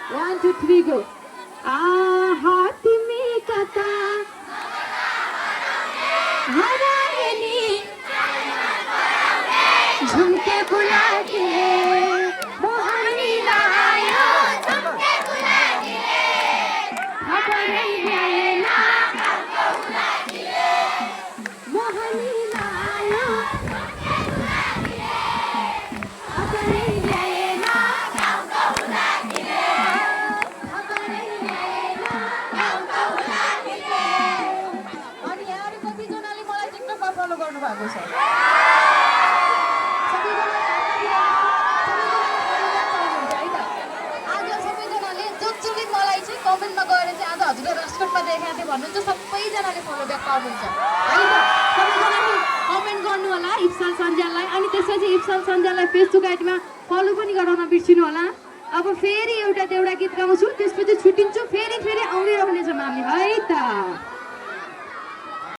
1, 2, 3 go. आहा तिमी कता हराए नि झुम्के बुलाके मोहनी लायो झुम्के बुलाके खबरै ल्याएन गाउँको बुलाकीले मोहनी लायो झुम्के बुलाके खबरै ल्याएन गाउँको बुलाकीले फलो गर्नु भएको छ आज सबैजनाले जसले मलाई चाहिँ कमेन्टमा गएर चाहिँ आज हजुरले राजकोटमा देखाएको थियो भन्नुहुन्छ सबैजनाले फलो ब्याक पाउनुहुन्छ है त सबैजनाले कमेन्ट गर्नु होला इप्सल सञ्जाललाई अनि त्यसपछि इप्सल सञ्जाललाई फेसबुक आइडीमा फलो पनि गराउन बिर्सिनु होला अब फेरि एउटा गीत गाउँछु त्यसपछि छुट्टिन्छु फेरि आउँदै रहनेछौँ हामी है त